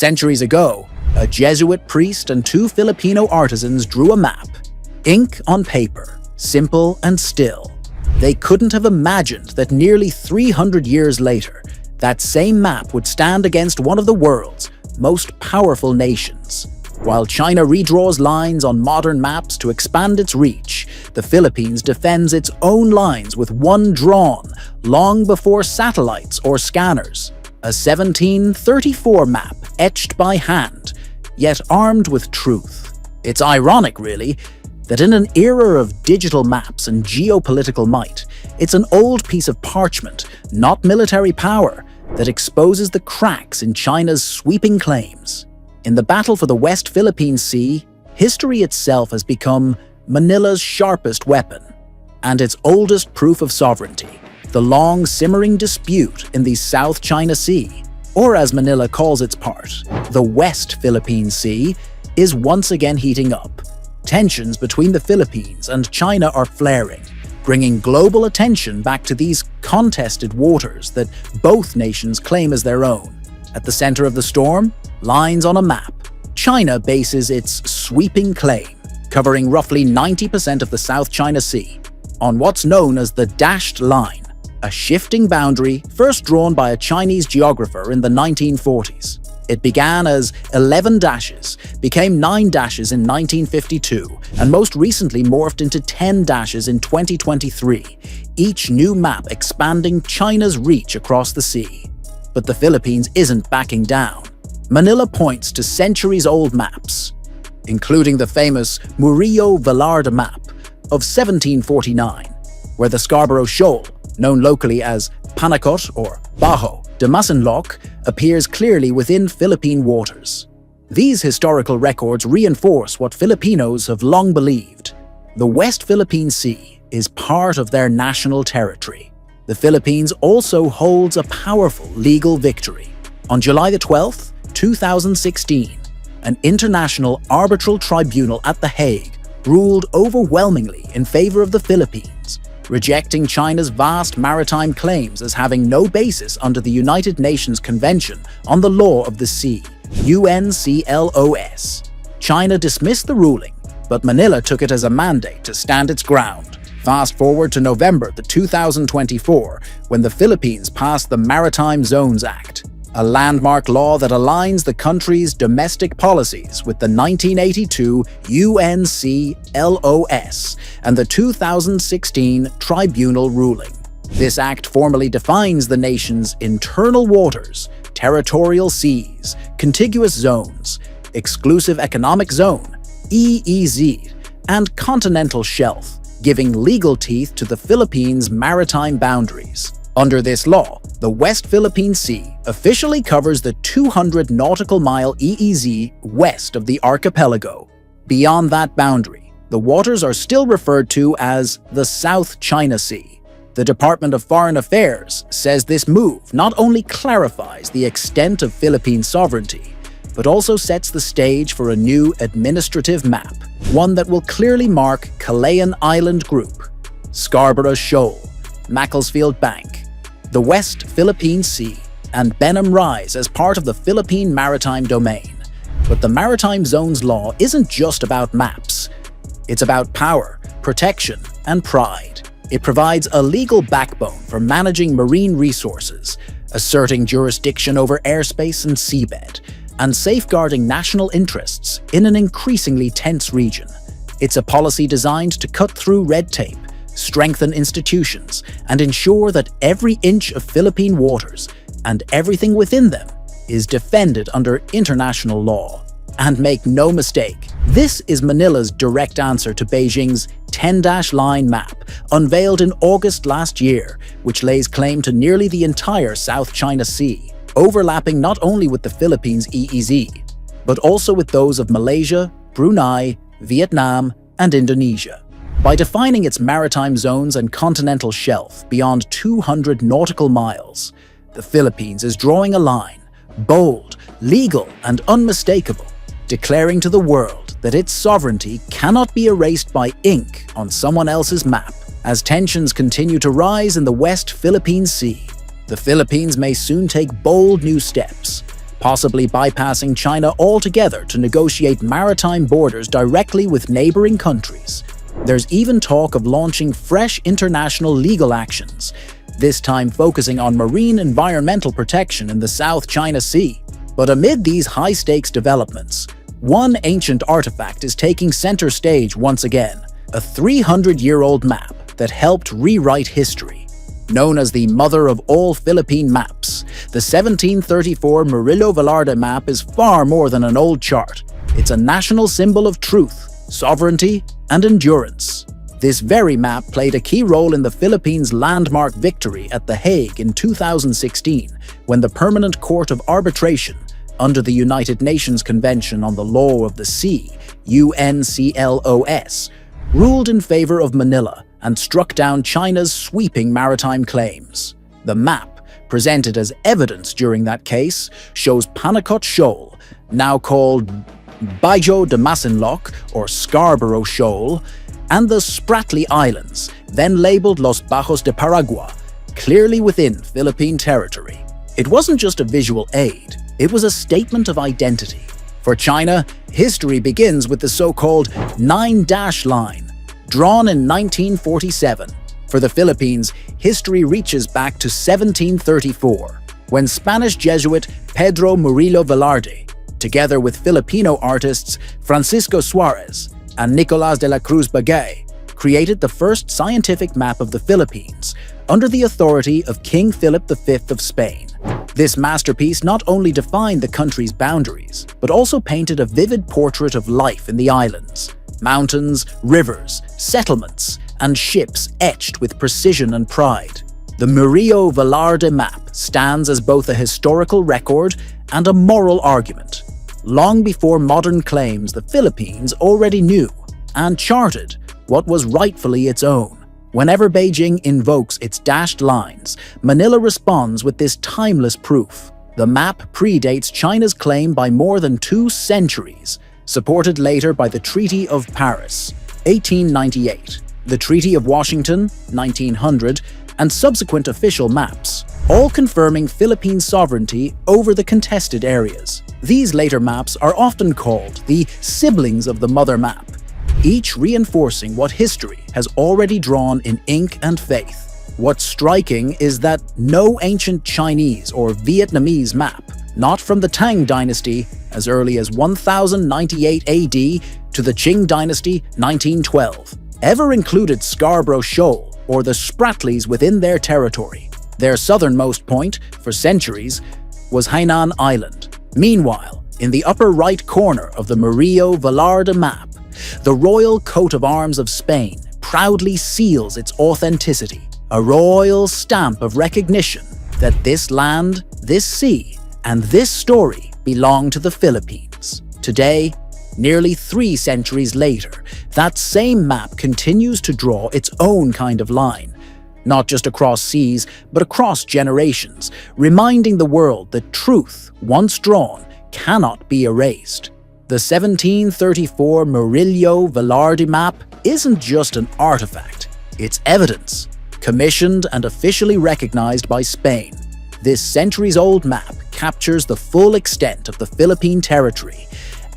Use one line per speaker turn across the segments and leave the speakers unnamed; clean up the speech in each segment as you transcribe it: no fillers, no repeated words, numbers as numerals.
Centuries ago, a Jesuit priest and two Filipino artisans drew a map. Ink on paper, simple and still. They couldn't have imagined that nearly 300 years later, that same map would stand against one of the world's most powerful nations. While China redraws lines on modern maps to expand its reach, the Philippines defends its own lines with one drawn, long before satellites or scanners. A 1734 map etched by hand, yet armed with truth. It's ironic, really, that in an era of digital maps and geopolitical might, it's an old piece of parchment, not military power, that exposes the cracks in China's sweeping claims. In the battle for the West Philippine Sea, history itself has become Manila's sharpest weapon, and its oldest proof of sovereignty, the long simmering dispute in the South China Sea, or as Manila calls its part, the West Philippine Sea, is once again heating up. Tensions between the Philippines and China are flaring, bringing global attention back to these contested waters that both nations claim as their own. At the center of the storm, lines on a map, China bases its sweeping claim, covering roughly 90% of the South China Sea, on what's known as the dashed line, a shifting boundary first drawn by a Chinese geographer in the 1940s. It began as 11 dashes, became 9 dashes in 1952, and most recently morphed into 10 dashes in 2023, each new map expanding China's reach across the sea. But the Philippines isn't backing down. Manila points to centuries-old maps, including the famous Murillo Velarde Map of 1749, where the Scarborough Shoal, known locally as Panacot or Bajo de Masinloc, appears clearly within Philippine waters. These historical records reinforce what Filipinos have long believed. The West Philippine Sea is part of their national territory. The Philippines also holds a powerful legal victory. On July 12, 2016, an international arbitral tribunal at The Hague ruled overwhelmingly in favor of the Philippines, rejecting China's vast maritime claims as having no basis under the United Nations Convention on the Law of the Sea, UNCLOS. China dismissed the ruling, but Manila took it as a mandate to stand its ground. Fast forward to November 2024, when the Philippines passed the Maritime Zones Act, a landmark law that aligns the country's domestic policies with the 1982 UNCLOS and the 2016 tribunal ruling. This act formally defines the nation's internal waters, territorial seas, contiguous zones, exclusive economic zone, EEZ, and continental shelf, giving legal teeth to the Philippines' maritime boundaries. Under this law, the West Philippine Sea officially covers the 200 nautical mile EEZ west of the archipelago. Beyond that boundary, the waters are still referred to as the South China Sea. The Department of Foreign Affairs says this move not only clarifies the extent of Philippine sovereignty, but also sets the stage for a new administrative map, one that will clearly mark Calayan Island Group, Scarborough Shoal, Macclesfield Bank, the West Philippine Sea, and Benham Rise as part of the Philippine Maritime Domain. But the Maritime Zones Law isn't just about maps. It's about power, protection, and pride. It provides a legal backbone for managing marine resources, asserting jurisdiction over airspace and seabed, and safeguarding national interests in an increasingly tense region. It's a policy designed to cut through red tape, strengthen institutions, and ensure that every inch of Philippine waters and everything within them is defended under international law. And make no mistake, this is Manila's direct answer to Beijing's 10-line map, unveiled in August last year, which lays claim to nearly the entire South China Sea, overlapping not only with the Philippines' EEZ, but also with those of Malaysia, Brunei, Vietnam, and Indonesia. By defining its maritime zones and continental shelf beyond 200 nautical miles, the Philippines is drawing a line, bold, legal, and unmistakable, declaring to the world that its sovereignty cannot be erased by ink on someone else's map. As tensions continue to rise in the West Philippine Sea, the Philippines may soon take bold new steps, possibly bypassing China altogether to negotiate maritime borders directly with neighboring countries. There's even talk of launching fresh international legal actions, this time focusing on marine environmental protection in the South China Sea. But amid these high-stakes developments, one ancient artifact is taking center stage once again, a 300-year-old map that helped rewrite history. Known as the mother of all Philippine maps, the 1734 Murillo Velarde Map is far more than an old chart. It's a national symbol of truth, sovereignty, and endurance. This very map played a key role in the Philippines' landmark victory at The Hague in 2016, when the Permanent Court of Arbitration, under the United Nations Convention on the Law of the Sea, UNCLOS, ruled in favor of Manila and struck down China's sweeping maritime claims. The map, presented as evidence during that case, shows Panakot Shoal, now called Bajo de Masinloc or Scarborough Shoal, and the Spratly Islands, then labeled Los Bajos de Paragua, clearly within Philippine territory. It wasn't just a visual aid, it was a statement of identity. For China, history begins with the so-called 9-dash line, drawn in 1947. For the Philippines, history reaches back to 1734, when Spanish Jesuit Pedro Murillo Velarde, together with Filipino artists Francisco Suarez and Nicolás de la Cruz Bagay, created the first scientific map of the Philippines under the authority of King Philip V of Spain. This masterpiece not only defined the country's boundaries, but also painted a vivid portrait of life in the islands. Mountains, rivers, settlements, and ships etched with precision and pride. The Murillo Velarde Map stands as both a historical record and a moral argument. Long before modern claims, the Philippines already knew and charted what was rightfully its own. Whenever Beijing invokes its dashed lines, Manila responds with this timeless proof. The map predates China's claim by more than 2 centuries, supported later by the Treaty of Paris, 1898, the Treaty of Washington, 1900, and subsequent official maps, all confirming Philippine sovereignty over the contested areas. These later maps are often called the siblings of the mother map, each reinforcing what history has already drawn in ink and faith. What's striking is that no ancient Chinese or Vietnamese map, not from the Tang dynasty as early as 1098 AD to the Qing dynasty 1912, ever included Scarborough Shoal or the Spratlys within their territory. Their southernmost point, for centuries, was Hainan Island. Meanwhile, in the upper right corner of the Murillo Velarde Map, the royal coat of arms of Spain proudly seals its authenticity, a royal stamp of recognition that this land, this sea, and this story belong to the Philippines. Today, nearly 3 centuries later, that same map continues to draw its own kind of line, not just across seas, but across generations, reminding the world that truth, once drawn, cannot be erased. The 1734 Murillo Velarde Map isn't just an artifact, it's evidence, commissioned and officially recognized by Spain. This centuries-old map captures the full extent of the Philippine territory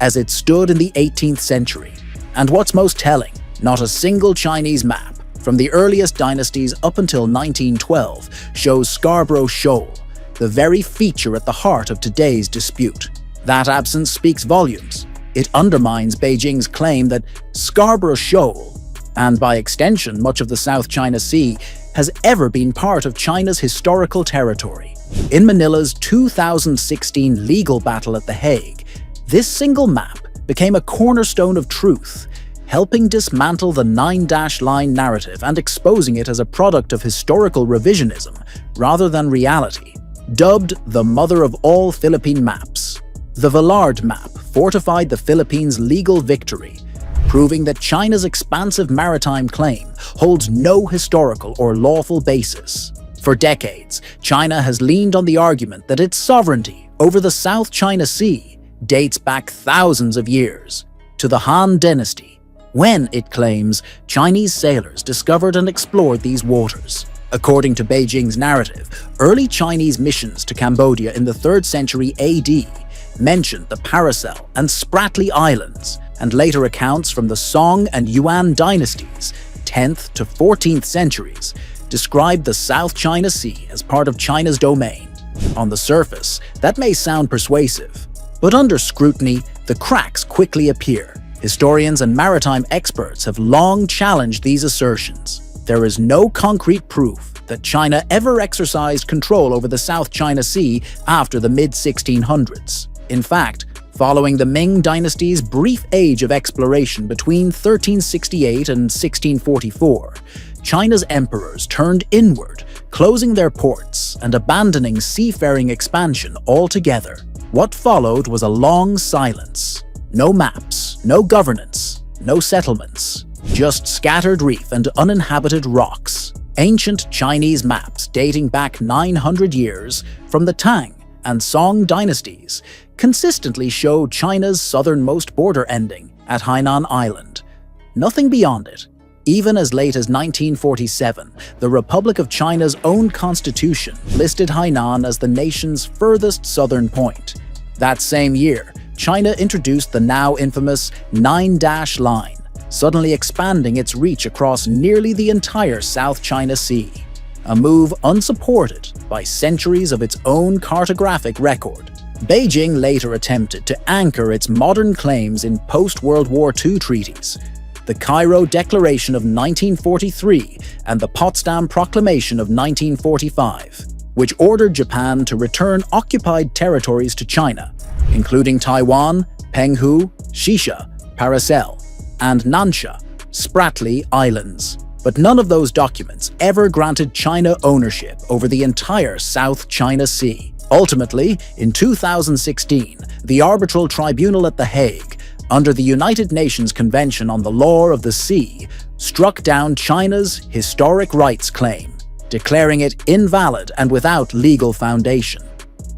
as it stood in the 18th century. And what's most telling, not a single Chinese map, from the earliest dynasties up until 1912, shows Scarborough Shoal, the very feature at the heart of today's dispute. That absence speaks volumes. It undermines Beijing's claim that Scarborough Shoal, and by extension much of the South China Sea, has ever been part of China's historical territory. In Manila's 2016 legal battle at The Hague, this single map became a cornerstone of truth, helping dismantle the 9-dash line narrative and exposing it as a product of historical revisionism rather than reality. Dubbed the mother of all Philippine maps, the Velarde Map fortified the Philippines' legal victory, proving that China's expansive maritime claim holds no historical or lawful basis. For decades, China has leaned on the argument that its sovereignty over the South China Sea dates back thousands of years, to the Han Dynasty, when, it claims, Chinese sailors discovered and explored these waters. According to Beijing's narrative, early Chinese missions to Cambodia in the 3rd century AD mentioned the Paracel and Spratly Islands, and later accounts from the Song and Yuan dynasties, 10th to 14th centuries, described the South China Sea as part of China's domain. On the surface, that may sound persuasive, but under scrutiny, the cracks quickly appear. Historians and maritime experts have long challenged these assertions. There is no concrete proof that China ever exercised control over the South China Sea after the mid-1600s. In fact, following the Ming dynasty's brief age of exploration between 1368 and 1644, China's emperors turned inward, closing their ports and abandoning seafaring expansion altogether. What followed was a long silence. No maps, no governance, no settlements. Just scattered reef and uninhabited rocks. Ancient Chinese maps dating back 900 years from the Tang and Song dynasties consistently show China's southernmost border ending at Hainan Island. Nothing beyond it. Even as late as 1947, the Republic of China's own constitution listed Hainan as the nation's furthest southern point. That same year, China introduced the now infamous 9-dash line, suddenly expanding its reach across nearly the entire South China Sea, a move unsupported by centuries of its own cartographic record. Beijing later attempted to anchor its modern claims in post-World War II treaties, the Cairo Declaration of 1943 and the Potsdam Proclamation of 1945, which ordered Japan to return occupied territories to China, including Taiwan, Penghu, Shisha, Paracel, and Nansha, Spratly Islands. But none of those documents ever granted China ownership over the entire South China Sea. Ultimately, in 2016, the Arbitral Tribunal at The Hague, under the United Nations Convention on the Law of the Sea, struck down China's historic rights claim, declaring it invalid and without legal foundation.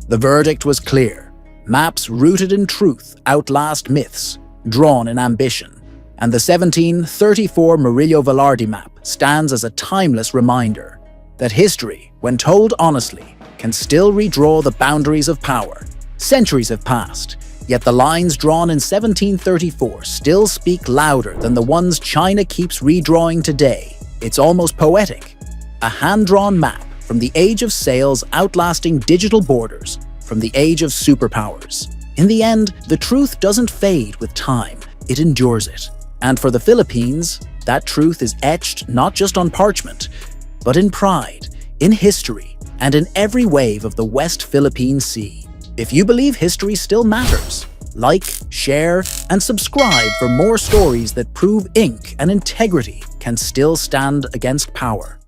The verdict was clear. Maps rooted in truth outlast myths, drawn in ambition. And the 1734 Murillo Velarde Map stands as a timeless reminder that history, when told honestly, can still redraw the boundaries of power. Centuries have passed, yet the lines drawn in 1734 still speak louder than the ones China keeps redrawing today. It's almost poetic. A hand-drawn map from the age of sails outlasting digital borders, from the age of superpowers. In the end, the truth doesn't fade with time, it endures it. And for the Philippines, that truth is etched not just on parchment, but in pride, in history, and in every wave of the West Philippine Sea. If you believe history still matters, like, share, and subscribe for more stories that prove ink and integrity can still stand against power.